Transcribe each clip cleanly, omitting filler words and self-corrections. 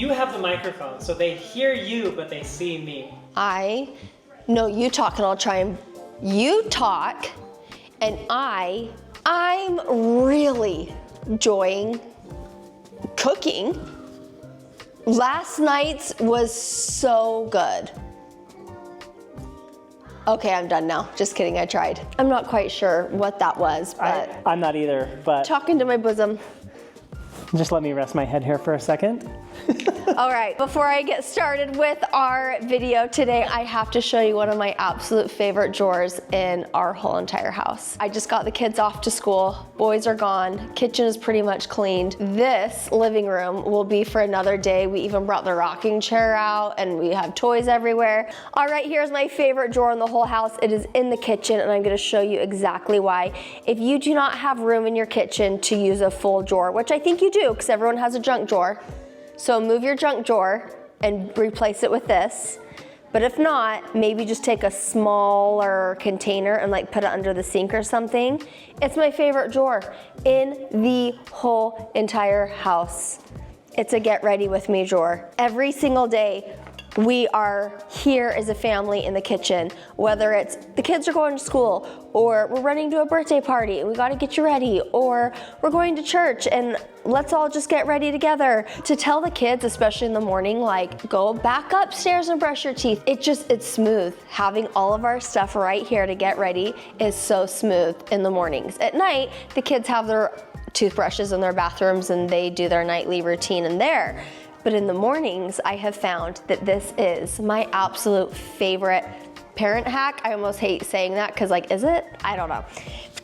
you have the microphone, so they hear you, but they see me. No, you talk and I'll try and, you talk, and I'm really enjoying cooking. Last night's was so good. Okay, I'm done now. Just kidding, I tried. I'm not quite sure what that was, but. I'm not either, but. Talking to my bosom. Just let me rest my head here for a second. All right, before I get started with our video today, I have to show you one of my absolute favorite drawers in our whole entire house. I just got the kids off to school. Boys are gone. Kitchen is pretty much cleaned. This living room will be for another day. We even brought the rocking chair out and we have toys everywhere. All right, here's my favorite drawer in the whole house. It is in the kitchen and I'm gonna show you exactly why. If you do not have room in your kitchen to use a full drawer, which I think you do because everyone has a junk drawer, so move your junk drawer and replace it with this. But if not, maybe just take a smaller container and like put it under the sink or something. It's my favorite drawer in the whole entire house. It's a get ready with me drawer. Every single day, we are here as a family in the kitchen, whether it's the kids are going to school or we're running to a birthday party and we gotta get you ready, or we're going to church and let's all just get ready together. To tell the kids, especially in the morning, like go back upstairs and brush your teeth. It's smooth. Having all of our stuff right here to get ready is so smooth in the mornings. At night, the kids have their toothbrushes in their bathrooms and they do their nightly routine in there. But in the mornings, I have found that this is my absolute favorite parent hack. I almost hate saying that because like, is it? I don't know.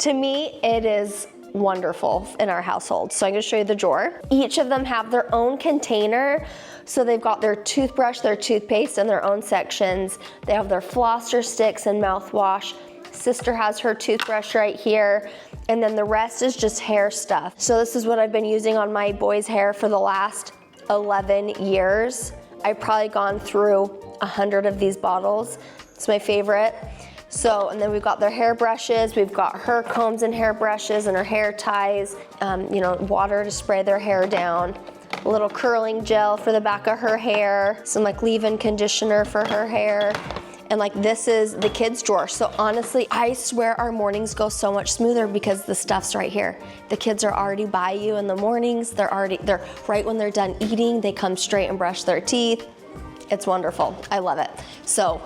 To me, it is wonderful in our household. So I'm gonna show you the drawer. Each of them have their own container. So they've got their toothbrush, their toothpaste in their own sections. They have their flosser sticks and mouthwash. Sister has her toothbrush right here. And then the rest is just hair stuff. So this is what I've been using on my boys' hair for the last 11 years. I've probably gone through 100 of these bottles. It's my favorite. So, and then we've got their hair brushes, we've got her combs and hair brushes and her hair ties, water to spray their hair down, a little curling gel for the back of her hair, some like leave-in conditioner for her hair. And like this is the kids' drawer. So honestly, I swear our mornings go so much smoother because the stuff's right here. The kids are already by you in the mornings. They're right when they're done eating, they come straight and brush their teeth. It's wonderful, I love it. So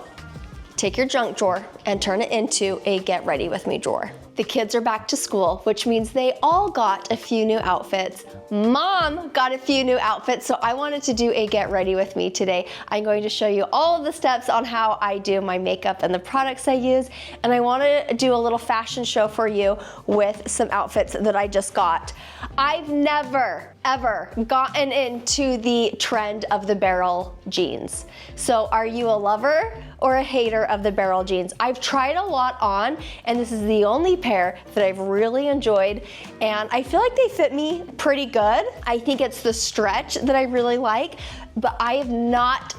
take your junk drawer and turn it into a get ready with me drawer. The kids are back to school, which means they all got a few new outfits. Mom got a few new outfits, so I wanted to do a get ready with me today. I'm going to show you all of the steps on how I do my makeup and the products I use, and I want to do a little fashion show for you with some outfits that I just got. I've never, ever gotten into the trend of the barrel jeans. So are you a lover or a hater of the barrel jeans? I've tried a lot on, and this is the only pair that I've really enjoyed, and I feel like they fit me pretty good. I think it's the stretch that I really like, but I have not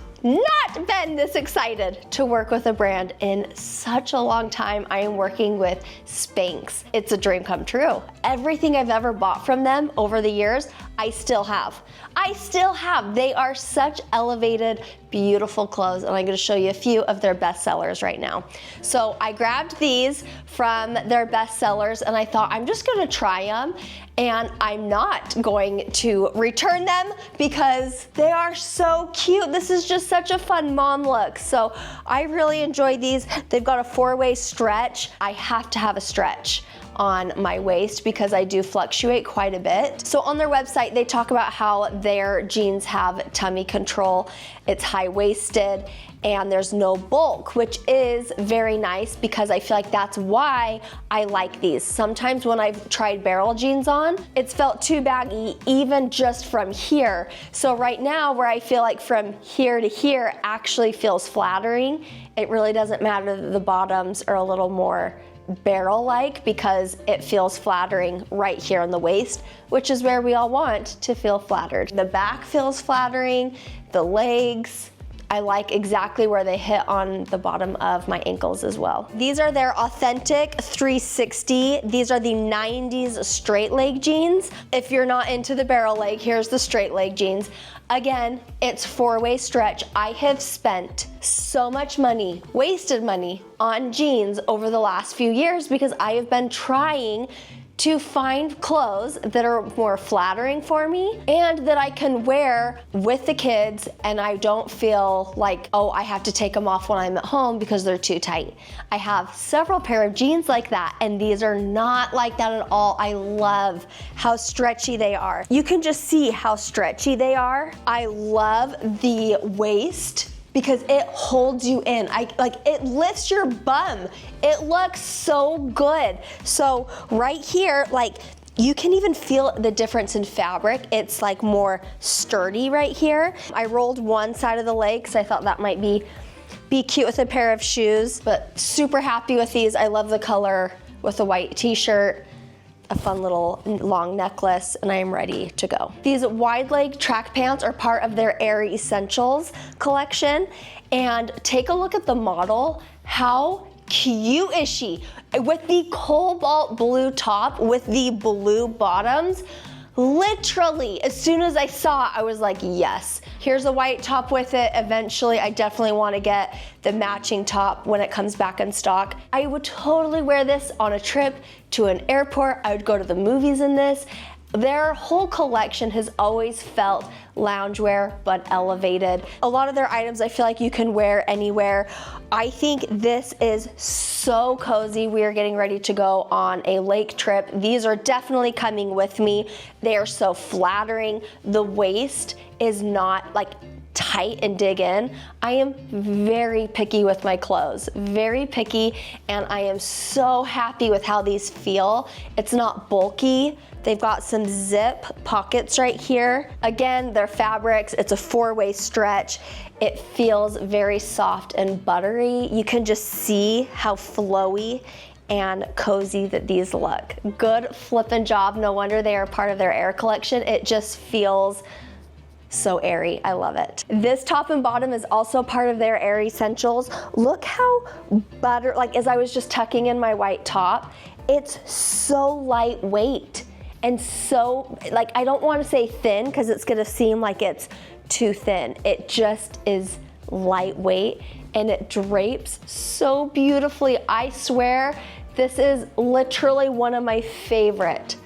been this excited to work with a brand in such a long time. I am working with Spanx. It's a dream come true. Everything I've ever bought from them over the years, I still have. They are such elevated, beautiful clothes, and I'm gonna show you a few of their best sellers right now. So I grabbed these from their best sellers and I thought I'm just gonna try them, and I'm not going to return them because they are so cute. This is just such a fun mom look. So I really enjoy these. They've got a 4-way stretch. I have to have a stretch on my waist because I do fluctuate quite a bit. So on their website, they talk about how their jeans have tummy control. It's high-waisted and there's no bulk, which is very nice because I feel like that's why I like these. Sometimes when I've tried barrel jeans on, it's felt too baggy even just from here. So right now where I feel like from here to here actually feels flattering, it really doesn't matter that the bottoms are a little more barrel-like because it feels flattering right here on the waist, which is where we all want to feel flattered. The back feels flattering, the legs, I like exactly where they hit on the bottom of my ankles as well. These are their authentic 360. These are the 90s straight leg jeans. If you're not into the barrel leg, here's the straight leg jeans. Again, it's 4-way stretch. I have spent so much money, wasted money on jeans over the last few years because I have been trying to find clothes that are more flattering for me and that I can wear with the kids and I don't feel like, oh, I have to take them off when I'm at home because they're too tight. I have several pair of jeans like that and these are not like that at all. I love how stretchy they are. You can just see how stretchy they are. I love the waist because it holds you in. It lifts your bum. It looks so good. So right here, like you can even feel the difference in fabric. It's like more sturdy right here. I rolled one side of the leg because I thought that might be cute with a pair of shoes, but super happy with these. I love the color with a white t-shirt, a fun little long necklace, and I am ready to go. These wide leg track pants are part of their Air Essentials collection, and take a look at the model. How cute is she? With the cobalt blue top with the blue bottoms. Literally, as soon as I saw it, I was like, yes. Here's a white top with it. Eventually, I definitely want to get the matching top when it comes back in stock. I would totally wear this on a trip to an airport. I would go to the movies in this. Their whole collection has always felt loungewear, but elevated. A lot of their items I feel like you can wear anywhere. I think this is so cozy. We are getting ready to go on a lake trip. These are definitely coming with me. They are so flattering. The waist is not like tight and dig in. I am very picky with my clothes, very picky, and I am so happy with how these feel. It's not bulky. They've got some zip pockets right here. Again, they're fabrics. It's a 4-way stretch. It feels very soft and buttery. You can just see how flowy and cozy that these look. Good flippin' job. No wonder they are part of their Air collection. It just feels so airy. I love it. This top and bottom is also part of their Air Essentials. Look how as I was just tucking in my white top, it's so lightweight and so, I don't want to say thin because it's gonna seem like it's too thin. It just is lightweight and it drapes so beautifully. I swear this is literally one of my favorite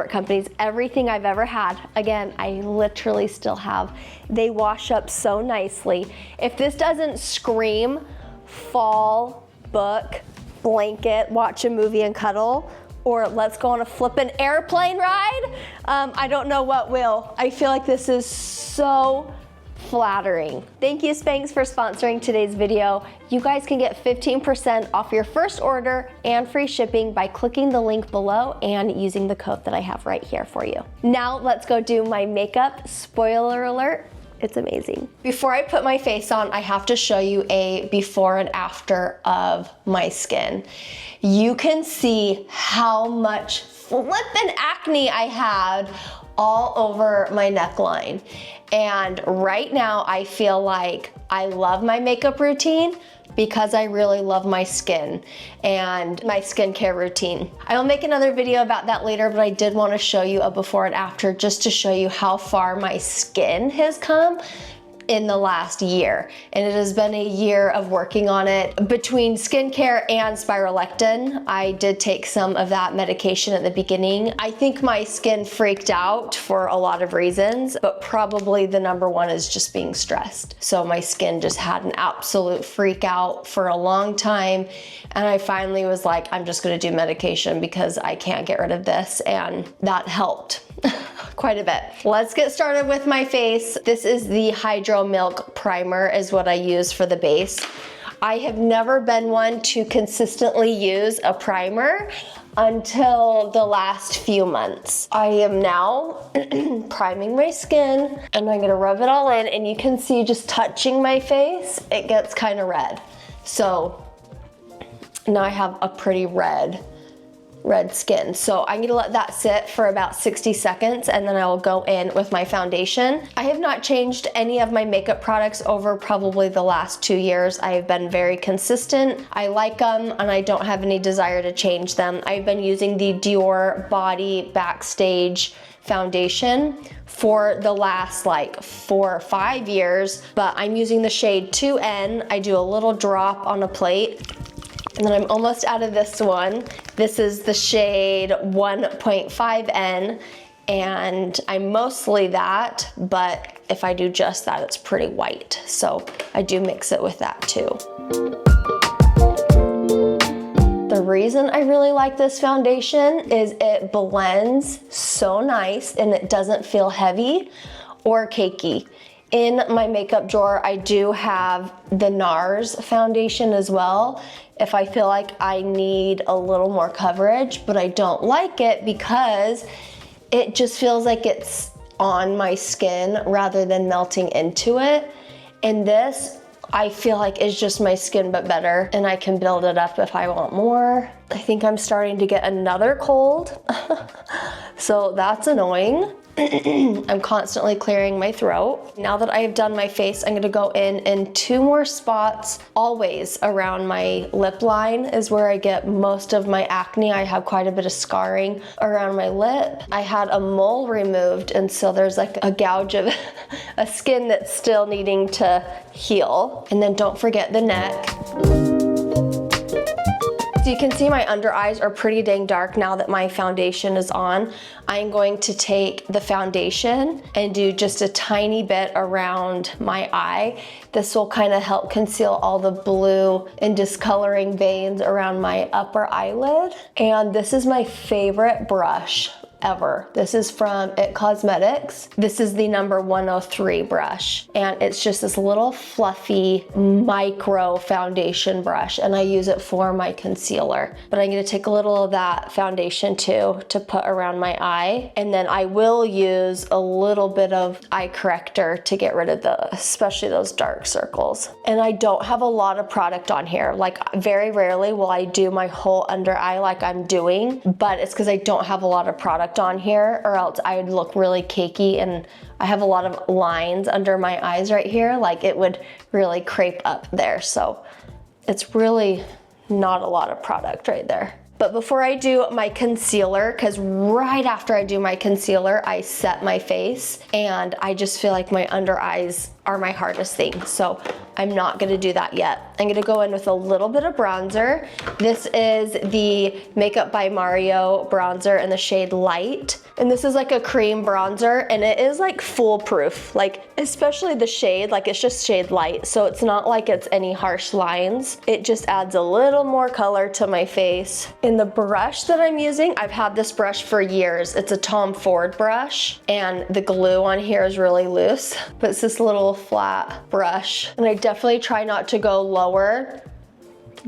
companies. Everything I've ever had, again, I literally still have. They wash up so nicely. If this doesn't scream fall, book, blanket, watch a movie and cuddle, or let's go on a flippin' airplane ride, I don't know what will. I feel like this is so flattering. Thank you, Spanx, for sponsoring today's video. You guys can get 15% off your first order and free shipping by clicking the link below and using the code that I have right here for you. Now let's go do my makeup. Spoiler alert, it's amazing. Before I put my face on, I have to show you a before and after of my skin. You can see how much flippin' acne I had all over my neckline. And right now I feel like I love my makeup routine because I really love my skin and my skincare routine. I will make another video about that later, but I did want to show you a before and after just to show you how far my skin has come in the last year. And it has been a year of working on it. Between skincare and spirolectin, I did take some of that medication at the beginning. I think my skin freaked out for a lot of reasons, but probably the number one is just being stressed. So my skin just had an absolute freak out for a long time. And I finally was like, I'm just gonna do medication because I can't get rid of this. And that helped quite a bit. Let's get started with my face. This is the Hydro Milk Primer is what I use for the base. I have never been one to consistently use a primer until the last few months. I am now priming my skin and I'm gonna rub it all in, and you can see just touching my face, it gets kind of red. So now I have a pretty red red skin. So I'm gonna let that sit for about 60 seconds and then I will go in with my foundation. I have not changed any of my makeup products over probably the last 2 years. I have been very consistent. I like them and I don't have any desire to change them. I've been using the Dior Body Backstage foundation for the last like 4 or 5 years, but I'm using the shade 2N. I do a little drop on a plate. And then I'm almost out of this one. This is the shade 1.5N, and I'm mostly that, but if I do just that, it's pretty white. So I do mix it with that too. The reason I really like this foundation is it blends so nice and it doesn't feel heavy or cakey. In my makeup drawer, I do have the NARS foundation as well, if I feel like I need a little more coverage, but I don't like it because it just feels like it's on my skin rather than melting into it. And this, I feel like is just my skin but better, and I can build it up if I want more. I think I'm starting to get another cold, so that's annoying. I'm constantly clearing my throat. Now that I have done my face, I'm gonna go in 2 more spots, always around my lip line is where I get most of my acne. I have quite a bit of scarring around my lip. I had a mole removed, and so there's like a gouge of a skin that's still needing to heal. And then don't forget the neck. So you can see my under eyes are pretty dang dark now that my foundation is on. I'm going to take the foundation and do just a tiny bit around my eye. This will kind of help conceal all the blue and discoloring veins around my upper eyelid. And this is my favorite brush ever. This is from IT Cosmetics. This is the number 103 brush, and it's just this little fluffy micro foundation brush, and I use it for my concealer. But I'm gonna take a little of that foundation too to put around my eye, and then I will use a little bit of eye corrector to get rid of especially those dark circles. And I don't have a lot of product on here. Like very rarely will I do my whole under eye like I'm doing, but it's because I don't have a lot of product on here, or else I would look really cakey, and I have a lot of lines under my eyes right here, like it would really crepe up there. So it's really not a lot of product right there. But before I do my concealer, because right after I do my concealer, I set my face, and I just feel like my under eyes are my hardest thing. So I'm not gonna do that yet. I'm gonna go in with a little bit of bronzer. This is the Makeup by Mario bronzer in the shade Light. And this is like a cream bronzer, and it is like foolproof. Like, especially the shade, like it's just shade Light. So it's not like it's any harsh lines. It just adds a little more color to my face. In the brush that I'm using, I've had this brush for years. It's a Tom Ford brush, and the glue on here is really loose, but it's this little flat brush. And I definitely try not to go lower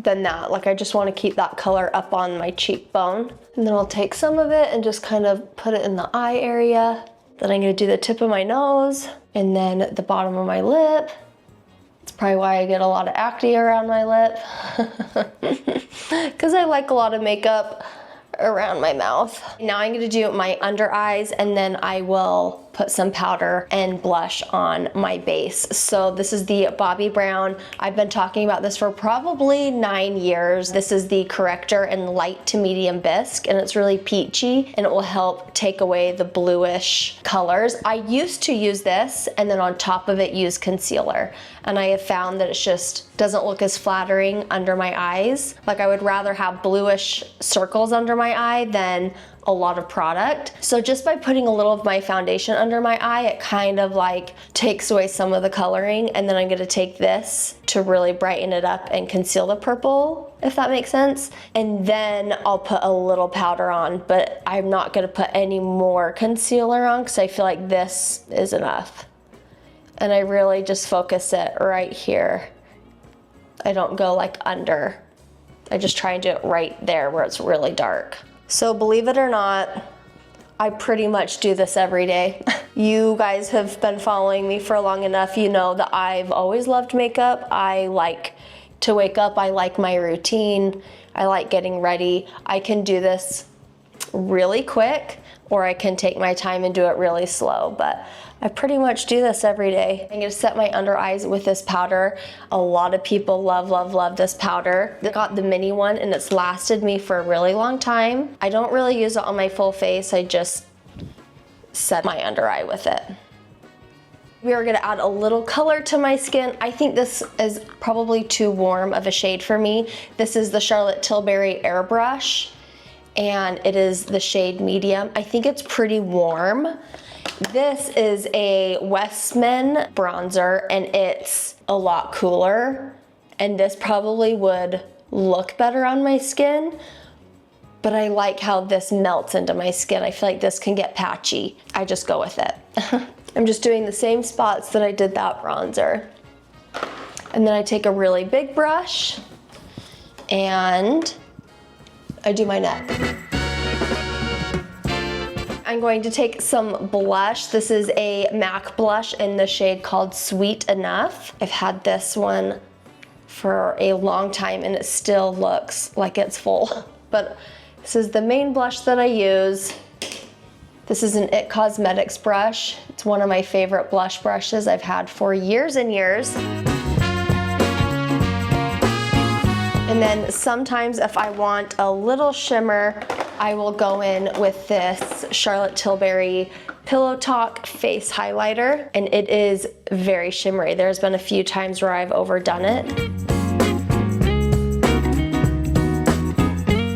than that. Like I just want to keep that color up on my cheekbone. And then I'll take some of it and just kind of put it in the eye area. Then I'm going to do the tip of my nose and then the bottom of my lip. It's probably why I get a lot of acne around my lip, because I like a lot of makeup around my mouth. Now I'm going to do my under eyes, and then I will put some powder and blush on my base. So this is the Bobbi Brown. I've been talking about this for probably 9 years. This is the corrector in light to medium bisque, and it's really peachy, and it will help take away the bluish colors. I used to use this and then on top of it use concealer, and I have found that it just doesn't look as flattering under my eyes. Like I would rather have bluish circles under my eye than a lot of product. So just by putting a little of my foundation under my eye, it kind of like takes away some of the coloring, and then I'm gonna take this to really brighten it up and conceal the purple, if that makes sense. And then I'll put a little powder on, but I'm not gonna put any more concealer on because I feel like this is enough. And I really just focus it right here. I don't go like under. I just try and do it right there where it's really dark. So believe it or not, I pretty much do this every day. You guys have been following me for long enough. You know that I've always loved makeup. I like to wake up. I like my routine. I like getting ready. I can do this really quick, or I can take my time and do it really slow, but I pretty much do this every day. I'm gonna set my under eyes with this powder. A lot of people love, love, love this powder. I got the mini one and it's lasted me for a really long time. I don't really use it on my full face. I just set my under eye with it. We are gonna add a little color to my skin. I think this is probably too warm of a shade for me. This is the Charlotte Tilbury Airbrush, and it is the shade medium. I think it's pretty warm. This is a Westman bronzer, and it's a lot cooler, and this probably would look better on my skin, but I like how this melts into my skin. I feel like this can get patchy. I just go with it. I'm just doing the same spots that I did that bronzer. And then I take a really big brush and I do my neck. I'm going to take some blush. This is a MAC blush in the shade called Sweet Enough. I've had this one for a long time and it still looks like it's full. But this is the main blush that I use. This is an IT Cosmetics brush. It's one of my favorite blush brushes I've had for years and years. And then sometimes if I want a little shimmer, I will go in with this Charlotte Tilbury Pillow Talk Face Highlighter, and it is very shimmery. There's been a few times where I've overdone it.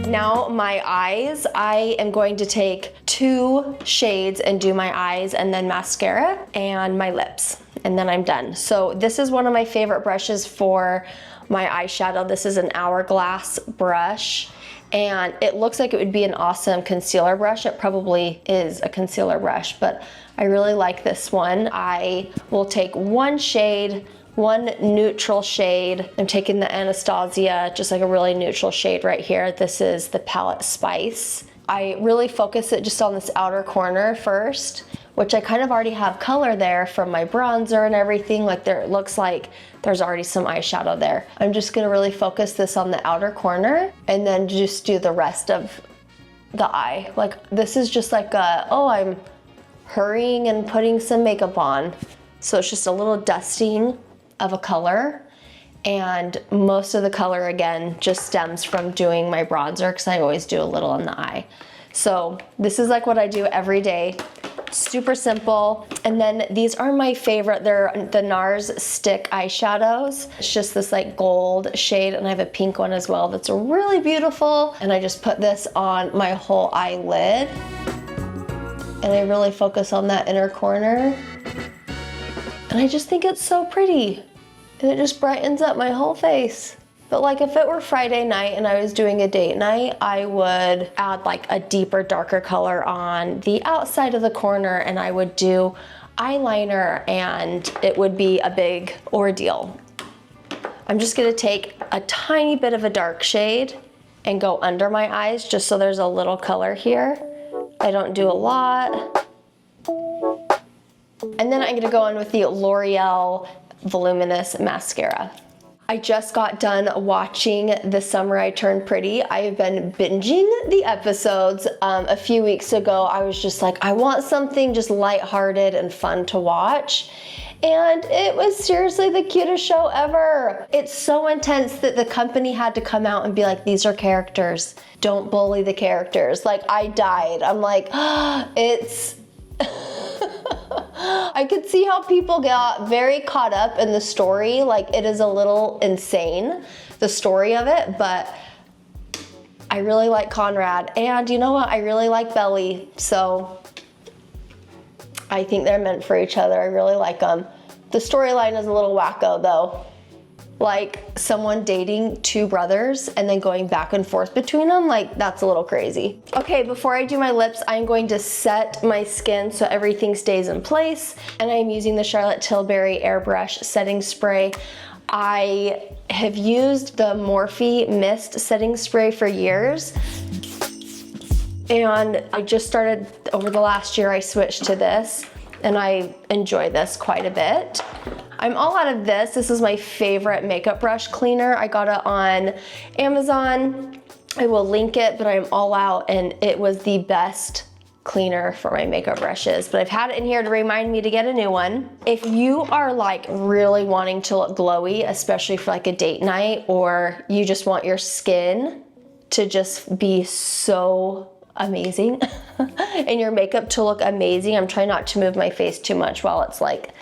Now my eyes, I am going to take 2 shades and do my eyes and then mascara and my lips, and then I'm done. So this is one of my favorite brushes for my eyeshadow. This is an Hourglass brush, and it looks like it would be an awesome concealer brush. It probably is a concealer brush, but I really like this one. I will take 1 shade, 1 neutral shade. I'm taking the Anastasia, just like a really neutral shade right here. This is the palette Spice. I really focus it just on this outer corner first, which I kind of already have color there from my bronzer and everything. Like there, it looks like there's already some eyeshadow there. I'm just gonna really focus this on the outer corner and then just do the rest of the eye. Like this is just like a, oh, I'm hurrying and putting some makeup on. So it's just a little dusting of a color, and most of the color again just stems from doing my bronzer because I always do a little in the eye. So this is like what I do every day. Super simple. And then these are my favorite. They're the NARS stick eyeshadows. It's just this like gold shade, and I have a pink one as well that's really beautiful. And I just put this on my whole eyelid, and I really focus on that inner corner. And I just think it's so pretty. And it just brightens up my whole face. But like if it were Friday night and I was doing a date night, I would add like a deeper, darker color on the outside of the corner, and I would do eyeliner, and it would be a big ordeal. I'm just gonna take a tiny bit of a dark shade and go under my eyes just so there's a little color here. I don't do a lot. And then I'm gonna go in with the L'Oreal Voluminous Mascara. I just got done watching The Summer I Turned Pretty. I've been binging the episodes. A few weeks ago, I was just like, I want something just lighthearted and fun to watch. And it was seriously the cutest show ever. It's so intense that the company had to come out and be like, these are characters. Don't bully the characters. Like, I died. I'm like, it's... I could see how people got very caught up in the story. Like, it is a little insane, the story of it, but I really like Conrad. And you know what? I really like Belly. So I think they're meant for each other. I really like them. The storyline is a little wacko though. Like someone dating 2 brothers and then going back and forth between them, like that's a little crazy. Okay, before I do my lips, I'm going to set my skin so everything stays in place. And I'm using the Charlotte Tilbury Airbrush Setting Spray. I have used the Morphe Mist Setting Spray for years. And I just started, over the last year, I switched to this, and I enjoy this quite a bit. I'm all out of this. This is my favorite makeup brush cleaner. I got it on Amazon. I will link it, but I'm all out, and it was the best cleaner for my makeup brushes, but I've had it in here to remind me to get a new one. If you are like really wanting to look glowy, especially for like a date night, or you just want your skin to just be so amazing and your makeup to look amazing, I'm trying not to move my face too much while it's like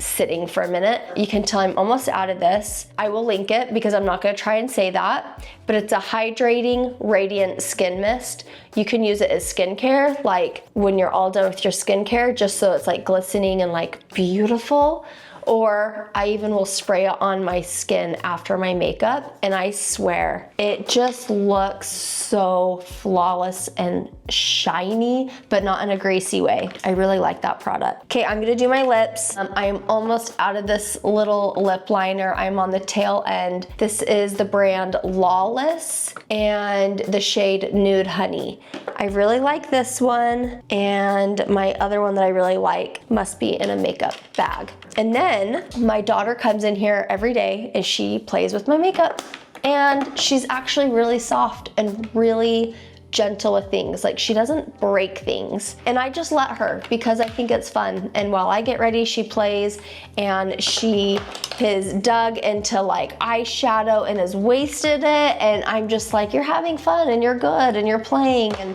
sitting for a minute. You can tell I'm almost out of this. I will link it because I'm not gonna try and say that, but it's a hydrating, radiant skin mist. You can use it as skincare, like when you're all done with your skincare, just so it's like glistening and like beautiful. Or I even will spray it on my skin after my makeup, and I swear, it just looks so flawless and shiny, but not in a greasy way. I really like that product. Okay, I'm gonna do my lips. I am almost out of this little lip liner. I'm on the tail end. This is the brand Lawless and the shade Nude Honey. I really like this one, and my other one that I really like must be in a makeup bag. And then my daughter comes in here every day and she plays with my makeup, and she's actually really soft and really gentle with things. Like, she doesn't break things, and I just let her because I think it's fun. And while I get ready, she plays, and she has dug into like eyeshadow and has wasted it, and I'm just like, you're having fun and you're good and you're playing, and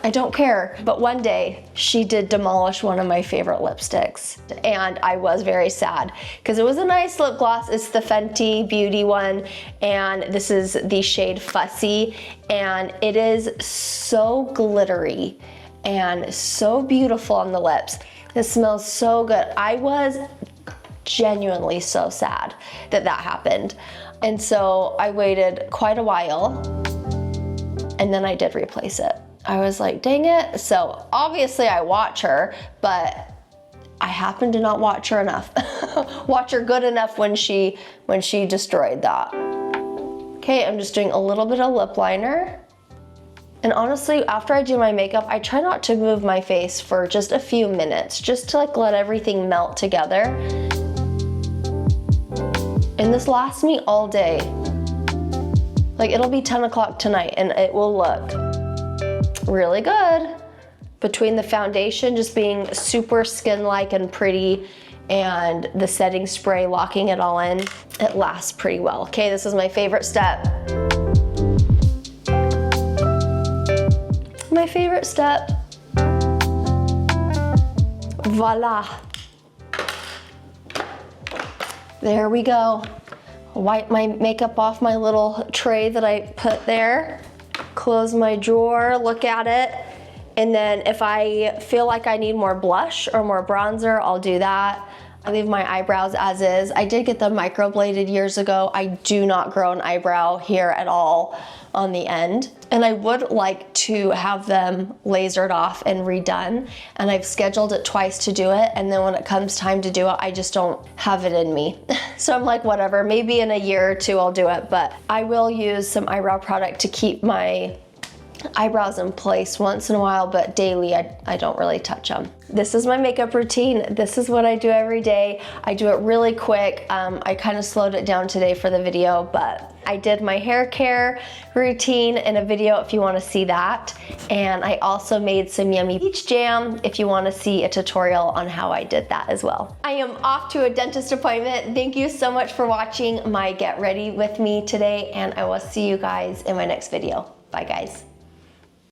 I don't care. But one day she did demolish one of my favorite lipsticks, and I was very sad because it was a nice lip gloss. It's the Fenty Beauty one, and this is the shade Fussy, and it is so glittery and so beautiful on the lips. It smells so good. I was genuinely so sad that that happened, and so I waited quite a while, and then I did replace it. I was like, dang it. So obviously I watch her, but I happen to not watch her enough. Watch her good enough when she destroyed that. Okay, I'm just doing a little bit of lip liner. And honestly, after I do my makeup, I try not to move my face for just a few minutes, just to like let everything melt together. And this lasts me all day. Like, it'll be 10 o'clock tonight and it will look really good. Between the foundation just being super skin-like and pretty, and the setting spray locking it all in, it lasts pretty well. Okay, this is my favorite step. My favorite step. Voila. There we go. Wipe my makeup off my little tray that I put there. Close my drawer, look at it, and then if I feel like I need more blush or more bronzer, I'll do that. I leave my eyebrows as is. I did get them microbladed years ago. I do not grow an eyebrow here at all on the end, and I would like to have them lasered off and redone, and I've scheduled it twice to do it, and then when it comes time to do it, I just don't have it in me. So I'm like, whatever, maybe in a year or two I'll do it, but I will use some eyebrow product to keep my eyebrows in place once in a while, but daily I don't really touch them. This is my makeup routine. This is what I do every day. I do it really quick. I kind of slowed it down today for the video, but I did my hair care routine in a video if you want to see that. And I also made some yummy peach jam if you want to see a tutorial on how I did that as well. I am off to a dentist appointment. Thank you so much for watching my Get Ready With Me today, and I will see you guys in my next video. Bye guys.